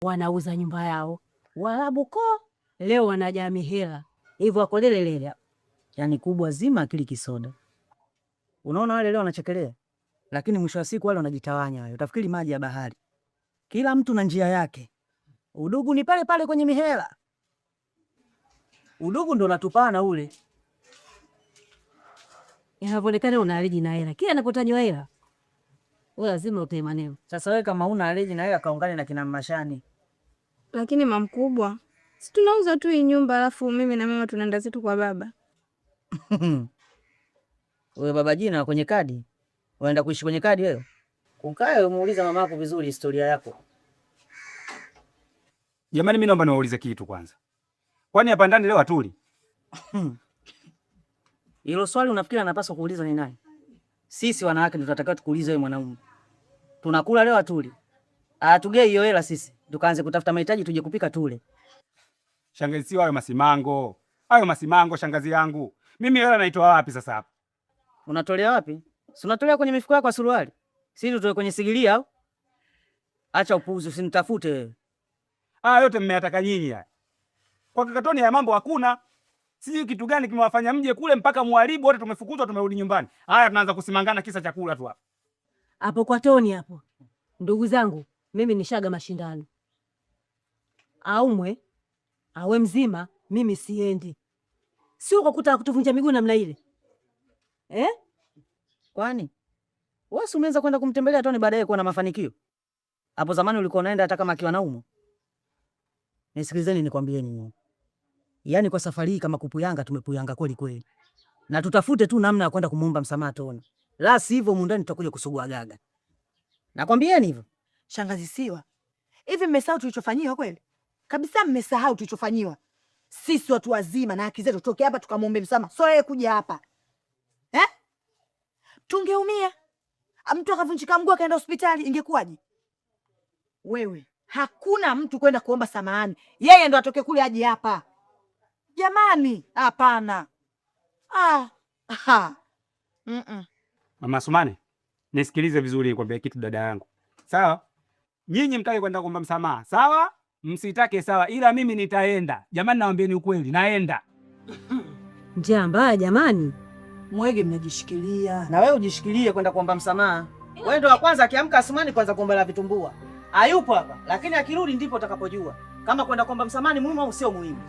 wanauza nyumba yao Waarabu leo wanajaa mihela hivyo wako lele. Yaani kubwa zima akili kisoda. Unaona wale leo wanachekelea, lakini mwisho wa siku wale wanajitawanya wale. Utafikiri maji ya bahari. Kila mtu na njia yake. Udugu ni pale pale kwenye mihela. Udugu ndo unatupana ule. Inaonekana una allergy na hela. Kila anapotajwa hela, wewe lazima utoe maneno. Sasa wewe kama una allergy na hela kaungane na kina Mashani. Lakini mamkubwa, si tunauza tu hii nyumba alafu mimi na mama tunaenda zetu kwa baba. Wewe baba jina kwenye kadi? Unaenda kuishi kwenye kadi wewe? Ukae umuuliza mamako vizuri historia yako. Jamani mimi naomba niwaulize kitu kwanza. Kwani hapa ndani leo hatuli? Hilo swali unafikiri anapaswa kuuliza ni nani? Sisi wanawake ndio tunatakiwa tukuulize wewe mwanaume. Tunakula leo hatuli. Tugei hiyo hela sisi. Tukaanze kutafuta mahitaji tuje kupika tule. Shangazi si hayo masimango. Hayo masimango shangazi yangu. Mimi hela naitoa wapi sasa hapa? Unatolea wapi? Si unatolea kwenye mifuko yako ya suruali. Sisi tutoe kwenye sigilia au? Acha upuuzi usinitafute wewe. Yote mmeyataka nyinyi haya. Kwa Kikatoni ya mambo hakuna. Sijui kitu gani kimewafanya mje kule mpaka muharibu wote tumefukuzwa tumerudi nyumbani. Haya tunaanza kusimangana kisa chakula tu hapa. Hapo kwa Toni hapo. Ndugu zangu, mimi nishaga mashindano. Aumwe, awe mzima, mimi siendi. Sio kwa kutaka kutuvunja miguu namna ile. Kwani? Wewe umeanza kwenda kumtembelea Toni baadaye kuwa na mafanikio? Hapo zamani ulikuwa unaenda hata kama akiwa naumwa. Nisikilizeni nikwambieni nyinyi. Yaani kwa safari hii kama kupuyanga tumepuyanga kweli kweli. Na tutafute tu namna ya kwenda kumuomba msamaha Toni. La sivyo mundani tutakuja kusugua gaga. Nakwambieni hivyo. Shangazi Siwa. Hivi mmesahau tulichofanyiwa kweli? Kabisa mmesahau tulichofanyiwa. Sisi watu wazima na haki zetu tutoke hapa tukamwombe msamaha. Sio yeye kuja hapa. Tungeumia. Mtu akavunjika mguu akaenda hospitali ingekuwaje? Wewe, hakuna mtu kwenda kuomba samahani. Yeye ndo atoke kule aje hapa. Jamani, hapana. Mama Sumane, nisikilize vizuri nikwambia kitu dada yangu. Sawa? Nyinyi mtake kwenda kuomba msamaha. Sawa? Msitake sawa, ila mimi nitaenda. Jamani nawaambieni ukweli, naenda. Njaa mbaya jamani. Mwege mnajishikilia. Na wewe ujishikilie kwenda kuomba msamaha. Wewe ndo wa kwanza akiamka Asumani kwanza kuomba la vitumbua. Hayupo hapa, lakini akirudi ndipo utakapojua kama kwenda kuomba msamaha ni muhimu au sio muhimu.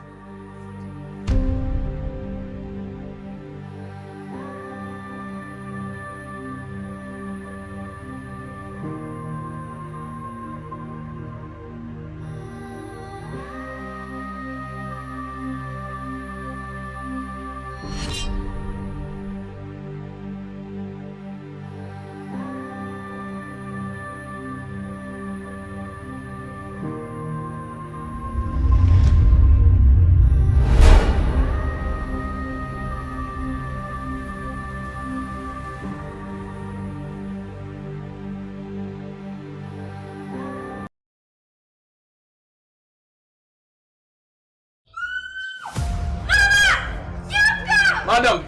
Madam.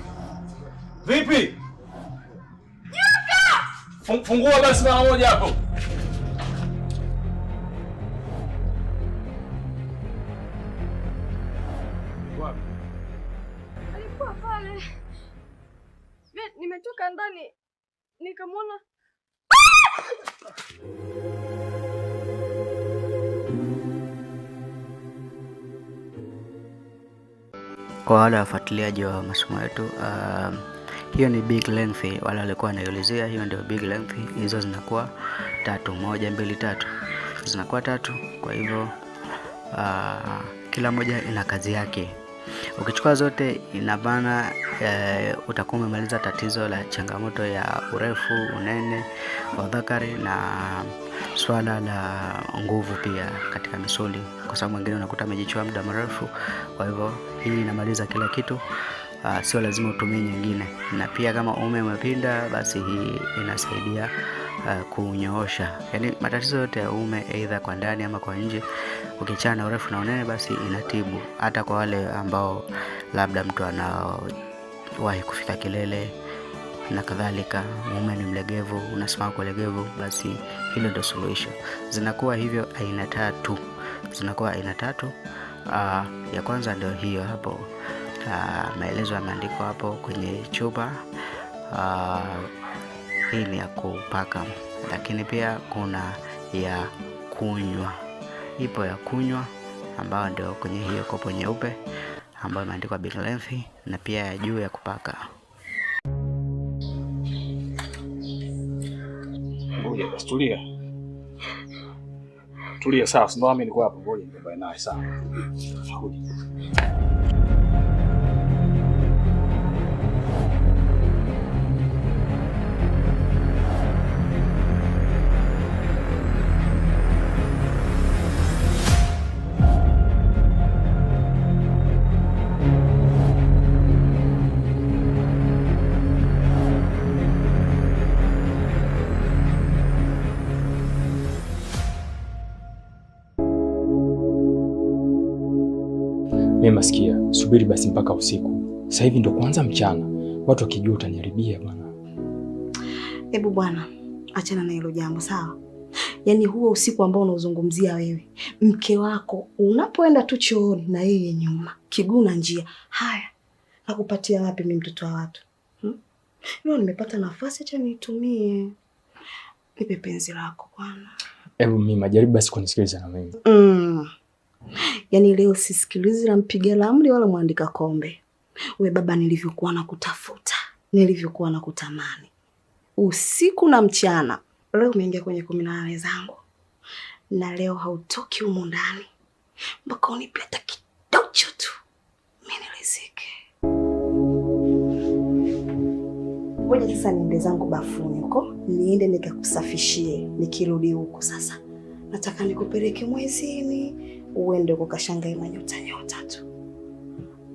Vipi? Nyoka! Fungua basi mara moja hapo. Wapi? Alikuwa pale. Nimetoka ndani nikamwona. Kwa wale wafuatiliaji wa masomo yetu, hiyo ni big length. Wale walikuwa wanaiulizia, hiyo ndio big length. Hizo zinakuwa 3, 1, 2, 3. Zinakuwa 3. Kwa hivyo kila moja ina kazi yake. Ukichukua zote ina maana utakuwa umemaliza tatizo la changamoto ya urefu, unene wa dhakari na swala la nguvu pia katika misuli, kwa sababu mwingine unakuta amejichua muda mrefu. Kwa hivyo hii inamaliza kila kitu, sio lazima utumie nyingine. Na pia kama uume umepinda, basi hii inasaidia kunyoosha. Yaani matatizo yote ya uume aidha kwa ndani ama kwa nje, ukiachana na urefu na unene, basi inatibu. Hata kwa wale ambao labda mtu anawahi kufika kilele na kadhalika, mume ni mlegevu, unasimama kwa legevu, basi hilo ndio suluhisho. Zinakuwa hivyo aina 3. zinakuwa aina 3. Ya kwanza ndio hiyo hapo. Maelezo yameandikwa hapo kwenye chupa. Hii ni ya kupaka, lakini pia kuna ya kunywa. Ipo ya kunywa ambayo ndio kwenye hiyo kopo nyeupe ambayo imeandikwa Big Length, na pia ya juu ya kupaka. Ngoja tulia. Tulia sawa, ndio mimi niko hapo. Ngoja nibae naye sawa. Mimi masikia, subiri basi mpaka usiku. Sasa hivi ndo kwanza mchana. Watu wakijua utaniharibia bwana. Hebu bwana, achana na hilo jambo sawa? Yaani huo usiku ambao unaozungumzia wewe, mke wako unapoenda tu chooni na yeye nyuma, kiguu na njia. Haya, nakupatia wapi mimi mtoto wa watu? Leo nimepata nafasi, acha niitumie. Nipe penzi lako bwana. Hebu mimi jaribu basi kunisikiliza na mimi. Yaani leo sisikilizi la mpiga ramli wala muandika kombe. We baba, nilivyokuwa nakutafuta, nilivyokuwa nakutamani usiku na mchana, leo umeingia kwenye 18 zangu. Na leo hautoki humu ndani mpaka unipe hata kidocho tu mimi nilizike. Ngoja sasa niende zangu bafuni huko, niende nikakusafishie. Nikirudi huko sasa nataka nikupeleke mwezini, uende ukashangae manyota nyota tu.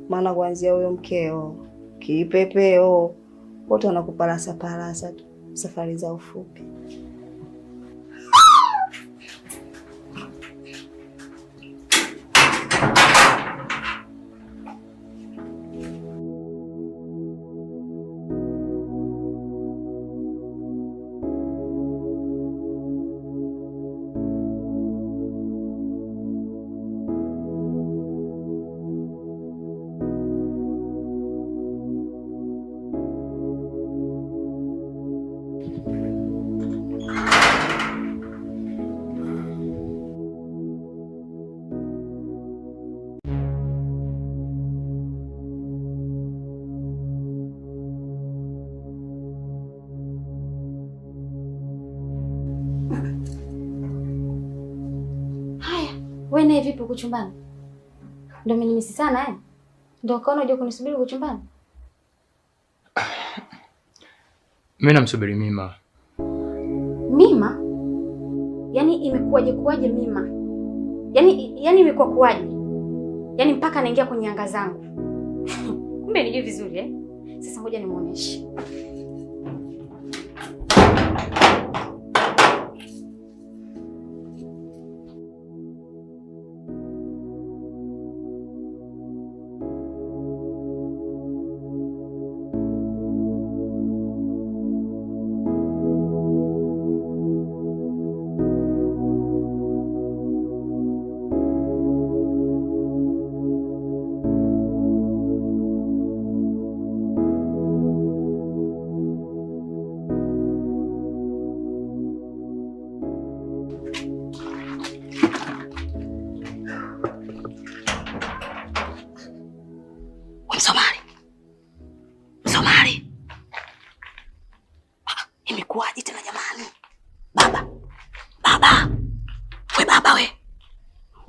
Maana kuanzia huyo mkeo kipepeo wote wanakupalasa palasa tu, safari za ufupi. Wewe naye vipi uko chumbani? Ndio umenimisi sana eh? Ndio kaona unajua kunisubiri uko chumbani? Mimi namsubiri Mima. Mima? Yaani imekuwaje kuwaje Mima? Yaani imekuwa kuwaje? Yaani mpaka anaingia kwenye anga zangu. Kumbe nijui vizuri eh? Sasa ngoja nimuoneshe. Msomali. Imekuwaje tena jamani? Baba.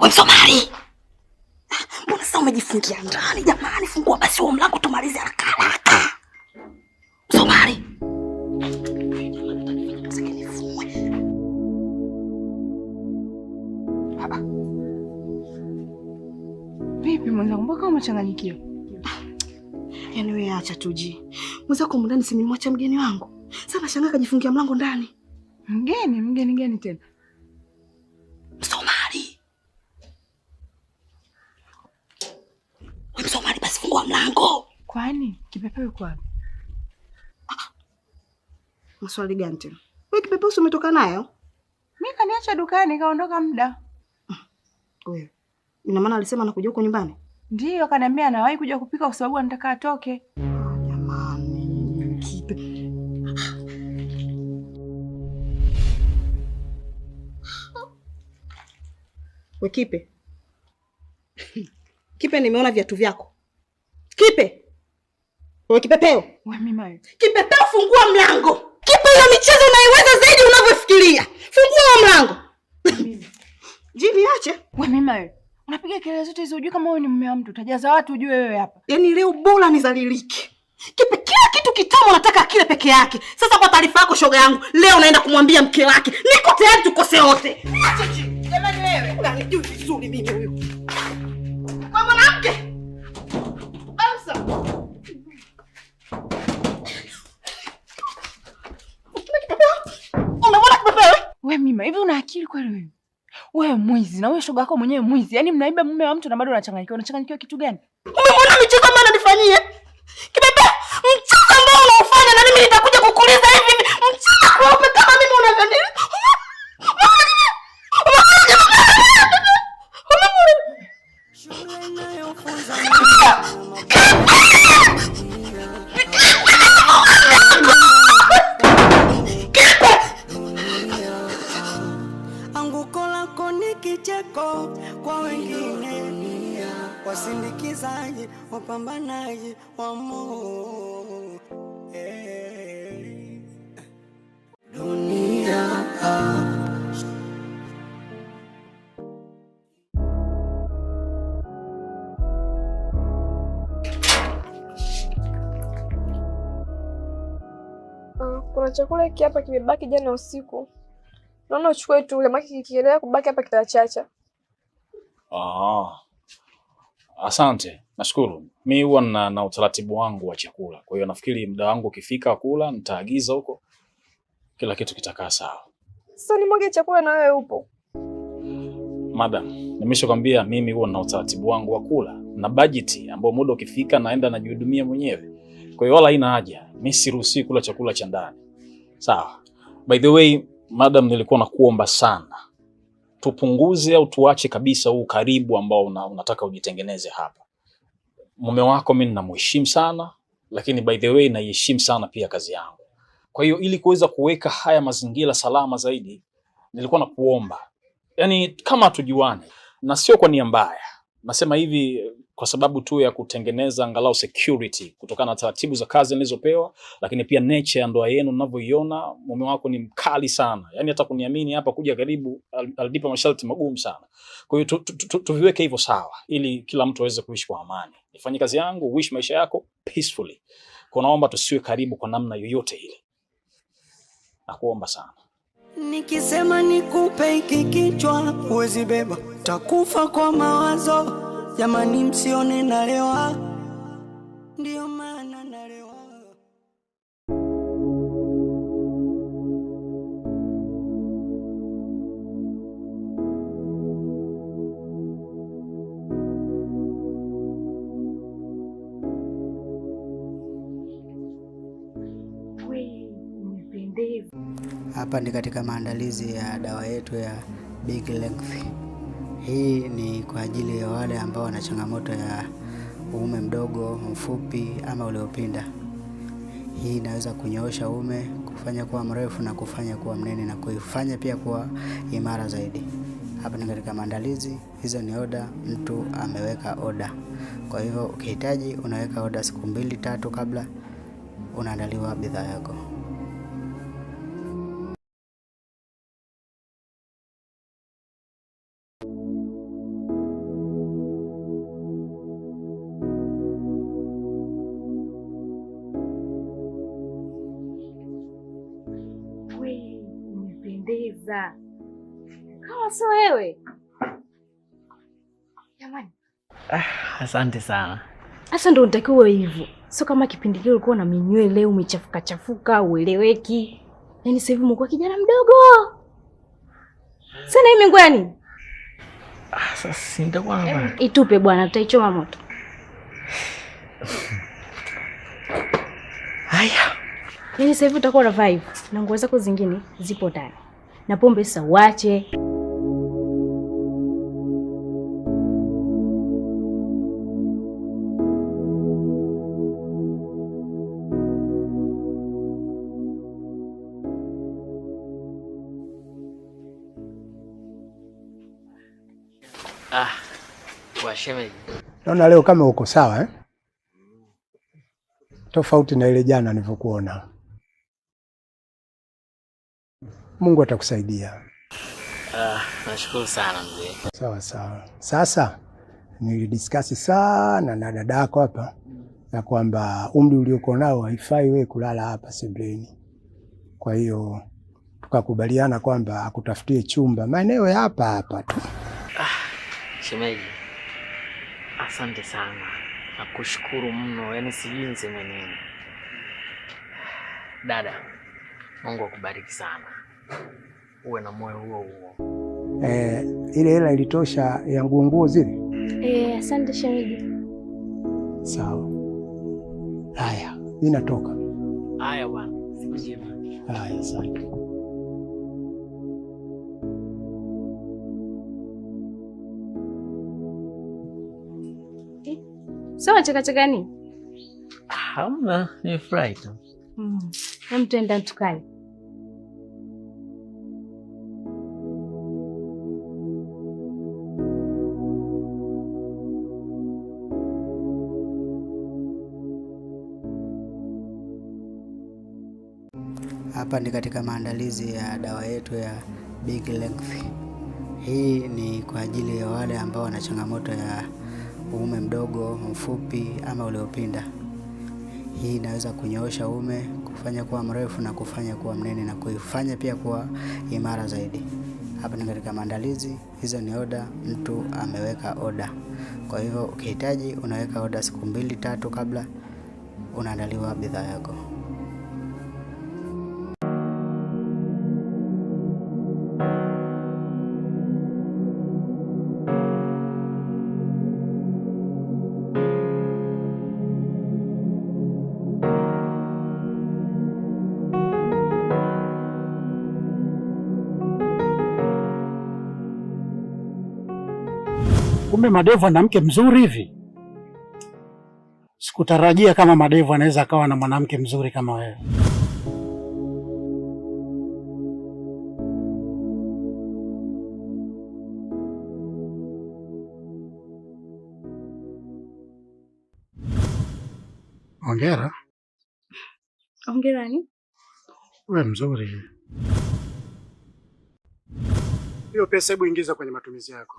We Msomali. Mbona sasa umejifungia ndani jamani? Fungua basi huo mlango tumalize haraka haraka. Msomali. Vipi mwenzangu, mpaka umechanganyikiwa? Yaani wewe acha tuji. Mwenzako ndani si nimwacha mgeni wangu. Sasa nashangaa kajifungia mlango ndani. Mgeni gani tena? Msomali. Wewe Msomali basi fungua mlango. Kwani kipepeo yuko wapi? Maswali gani tena? Wewe kipepeo umetoka nayo? Mimi kaniacha dukani kaondoka muda. Wewe. Ina maana alisema anakuja huko nyumbani? Ndiyo, kaniambia anawahi kuja kupika kwa sababu anataka atoke. Jamani, Kipe. We Kipe. Kipe, nimeona viatu vyako. Kipe. We Kipepeo. We mima. Kipepeo, fungua mlango. Kipe, hiyo michezo unaiweza zaidi unavyofikiria. Fungua mlango. Jini ache. We mima. Unapiga kelele zote hizo, ujue kama wewe ni mume wa mtu, utajaza watu ujue wewe hapa. Yaani leo bora nizalilike. Kipe, kila kitu kitamu nataka akile peke yake. Sasa kwa taarifa yako shoga yangu, leo naenda kumwambia mke wake. Niko tayari tukose wote. Acha chi. Jamani wewe, unanijui vizuri mimi huyo. Kwa mwanamke. Bamsa. Umeona Kipepeo? We mima, hivi una akili kweli wewe? Wewe mwizi na wewe shoga yako mwenyewe mwizi. Yaani mnaiba mume wa mtu na bado unachanganyikiwa. Unachanganyikiwa kitu gani? Umeona michezo ambayo ananifanyia? Kibebe, mchezo ambao unaofanya na mimi nitakuja kukuuliza hivi. Mchezo kweupe kama mimi unavyonini? Anguko lako ni kicheko kwa wengine, wasindikizaji, wapambanaji wa Mungu. Dunia kuna chakula hiki hapa kimebaki jana usiku. Naona uchukue tu ule, maki kikiendelea kubaki hapa kitachacha. Asante. Nashukuru. Mimi huwa na utaratibu wangu wa chakula. Kwa hiyo nafikiri muda wangu ukifika kula nitaagiza huko. Kila kitu kitakaa sawa. Sasa ni mwage chakula na wewe upo. Madam, nimeshakwambia mimi huwa na utaratibu wangu wa kula na budget ambao muda ukifika naenda najihudumia mwenyewe. Kwa hiyo wala haina haja. Mimi siruhusi kula chakula cha ndani. Sawa. By the way, madam, nilikuwa nakuomba sana tupunguze au tuache kabisa huu karibu ambao unataka ujitengeneze hapa. Mume wako mimi ninamheshimu sana, lakini by the way naiheshimu sana pia kazi yangu. Kwa hiyo ili kuweza kuweka haya mazingira salama zaidi, nilikuwa nakuomba, yani kama tujuane, na sio kwa nia mbaya. Nasema hivi kwa sababu tu ya kutengeneza angalau security kutokana na taratibu za kazi nilizopewa, lakini pia nature ya ndoa yenu ninavyoiona. Mume wako ni mkali sana. Yani hata kuniamini hapa kuja karibu alidipa masharti magumu sana. Kwa hiyo tuviweke hivyo sawa ili kila mtu aweze kuishi kwa amani. Nifanye kazi yangu, uishi maisha yako peacefully. Kwa naomba tusiwe karibu kwa namna yoyote ile. Nakuomba sana. nikisema nikupe hiki kichwa huwezi beba, takufa kwa mawazo. Jamani msione nalewa, ndio maana nalewa. Hapa ni katika maandalizi ya dawa yetu ya Big Length. Hii ni kwa ajili ya wale ambao wana changamoto ya uume mdogo, mfupi ama uliopinda. Hii inaweza kunyoosha uume, kufanya kuwa mrefu na kufanya kuwa mnene na kuifanya pia kuwa imara zaidi. Hapa ni katika maandalizi, hizo ni oda, mtu ameweka oda. Kwa hivyo ukihitaji unaweka oda siku 2-3 kabla unaandaliwa bidhaa yako. Kama sio wewe. Jamani. Asante sana. Sasa ndio unatakiwa hivyo. Sio kama kipindi kile ulikuwa na minywele leo umechafuka chafuka, ueleweki. Yaani sasa hivi umekuwa kijana mdogo. Sana hii mengoya nini? Sasa si nitakuwa bwana. Itupe bwana, tutaichoma moto. Haya. Yaani sasa hivi utakuwa na vibe na nguo zako zingine zipo ndani. Na pombe sasa uache. Kwa shemeji. Naona leo kama uko sawa eh? Tofauti na ile jana nilivyokuona. Mungu atakusaidia. Nashukuru sana mzee. Sawa sawa. Sasa nilidiskasi sana na dada yako hapa na kwamba umri ulioko nao haifai wewe kulala hapa sebuleni. Kwa hiyo tukakubaliana kwamba akutafutie chumba maeneo ya hapa hapa tu. Shemeji. Asante sana. Nakushukuru mno, yaani sijui niseme nini. Dada, Mungu akubariki sana. Uwe na moyo huo huo. Ile hela ilitosha ya nguo zile? Asante shemeji. Sawa. Haya, mimi natoka. Haya bwana, siku njema. Haya, asante. Sawa, cheka nini? Hamna, ni furahi tu. Hem, tuenda tukae. Hapa ni katika maandalizi ya dawa yetu ya Big Length. Hii ni kwa ajili ya wale ambao wana changamoto ya uume mdogo, mfupi ama uliopinda. Hii inaweza kunyoosha uume, kufanya kuwa mrefu na kufanya kuwa mnene na kuifanya pia kuwa imara zaidi. Hapa ni katika maandalizi, hizo ni oda, mtu ameweka oda. Kwa hivyo ukihitaji unaweka oda siku 2-3 kabla unaandaliwa bidhaa yako. Kumbe Madevu ana mke mzuri hivi. Sikutarajia kama Madevu anaweza akawa na mwanamke mzuri kama wewe. Hongera. Hongera ni? Wewe mzuri. Hiyo pesa hebu ingiza kwenye matumizi yako.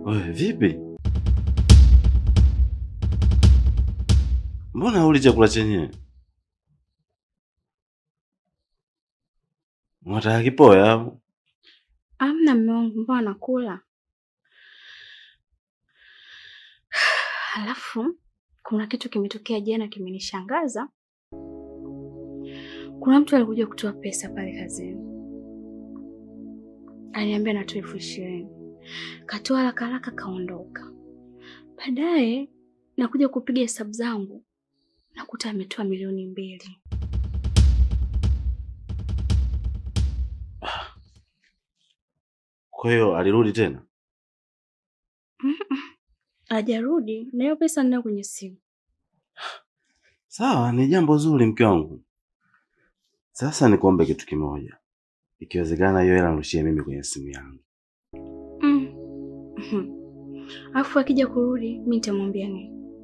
Wewe vipi? Mbona huli chakula chenyewe? Unataka kipoa au? Amna mume wangu, mbona nakula? Halafu kuna kitu kimetokea jana kimenishangaza. Kuna mtu alikuja kutoa pesa pale kazini. Aliniambia natoa 20,000. Katoa haraka kaondoka. Baadaye nakuja kupiga hesabu zangu nakuta ametoa 2,000,000. Kwa hiyo alirudi tena? Hajarudi, na hiyo pesa ninayo kwenye simu. Sawa, ni jambo zuri mke wangu. Sasa nikuombe kitu kimoja. Ikiwezekana hiyo hela nirushie mimi kwenye simu yangu. Alafu akija kurudi mimi nitamwambia nini?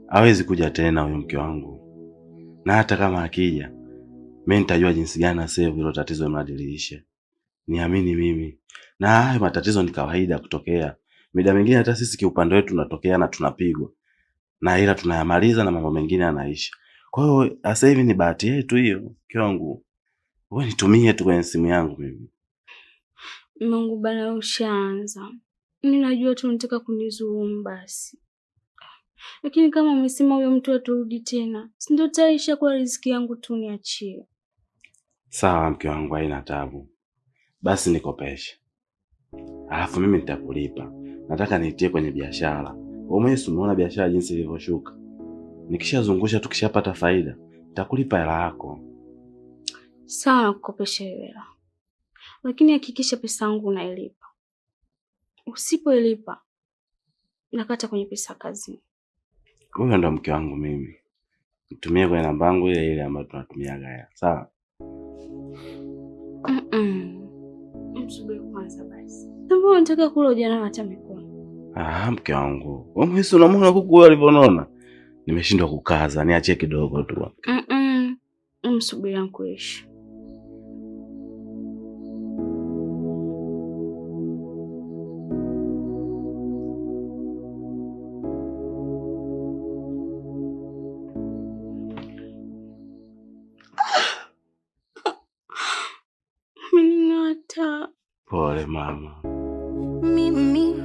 Hawezi kuja tena huyo mke wangu. Na hata kama akija, mimi nitajua jinsi gani save hilo tatizo mnadilishe. Niamini mimi. Na hayo matatizo ni kawaida kutokea. Mida mingine hata sisi kiupande wetu tunatokea na tunapigwa. Na ila tunayamaliza na mambo mengine yanaisha. Kwa hiyo sasa hivi ni bahati yetu hiyo, mke wangu. Wewe nitumie tu kwenye simu yangu mimi. Mungu bana, ushaanza. Mimi najua tu unataka kunizuum basi. Lakini kama umesema huyo mtu aturudi tena, si ndio taisha kwa riziki yangu tu, niachie. Sawa mke wangu, haina taabu. Basi nikopeshe. Alafu mimi nitakulipa. Nataka nitie kwenye biashara. Wewe umeona biashara jinsi ilivyoshuka. Nikishazungusha tukishapata faida, nitakulipa hela yako. Sawa, nakukopesha hela. Lakini hakikisha pesa yangu unailipa. Usipoilipa nakata kwenye pesa kazi. Huyo ndo mke wangu mimi. Nitumie kwenye namba yangu ile ambayo tunatumia gaya. Sawa? Msubiri kwanza basi. Mbona unataka kula ujana hata mikono? Mke wangu. Wewe unamwona kuku wewe alivyonona? Nimeshindwa kukaza, niache kidogo tu. Msubiri ankuishi. Pole mama. Mimi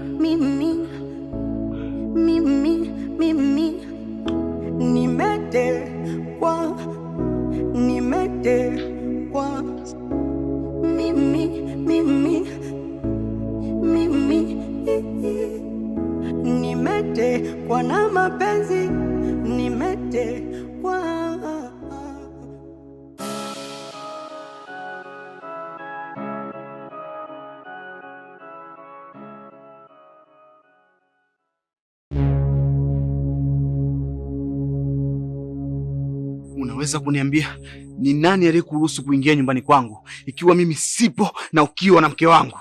nimetekwa nimetekwa na mapenzi, nimetekwa. Unaweza kuniambia ni nani aliyekuruhusu kuingia nyumbani kwangu ikiwa mimi sipo na ukiwa na mke wangu?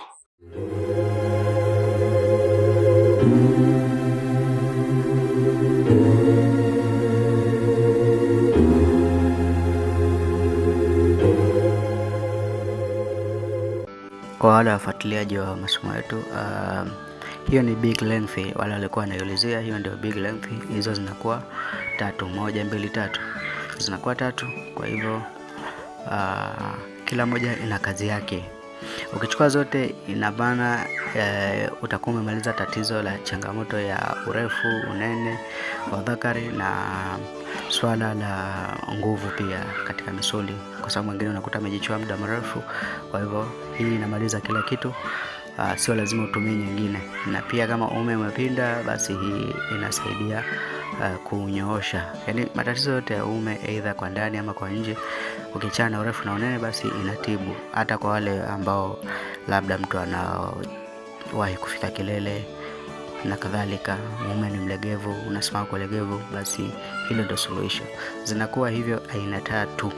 Kwa wale wafuatiliaji wa masomo yetu, hiyo ni big length. Wale walikuwa wanaelezea, hiyo ndio big length. Hizo zinakuwa 3, 1, 2, 3. Zinakuwa 3. Kwa hivyo kila moja ina kazi yake. Ukichukua zote inabana, utakuwa umemaliza tatizo la changamoto ya urefu, unene wa dhakari na swala la nguvu pia katika misuli, kwa sababu mwingine unakuta amejichua muda mrefu. Kwa hivyo hii inamaliza kila kitu. Sio lazima utumie nyingine. Na pia kama uume umepinda, basi hii inasaidia kunyoosha. Yaani matatizo yote ya uume, aidha kwa ndani ama kwa nje, ukichana urefu na unene, basi inatibu. Hata kwa wale ambao labda mtu anawahi kufika kilele na kadhalika, uume ni mlegevu, unasimama kwa legevu, basi hilo ndio suluhisho. Zinakuwa hivyo aina 3.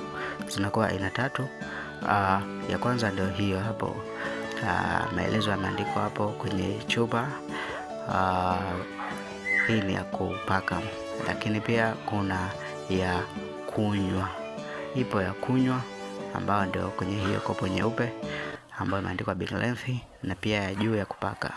Zinakuwa aina 3. Ya kwanza ndio hiyo hapo. Maelezo yameandikwa hapo kwenye chupa. Hii ni ya kupaka, lakini pia kuna ya kunywa. Ipo ya kunywa ambayo ndio kwenye hiyo kopo nyeupe ambayo imeandikwa big length, na pia ya juu ya kupaka.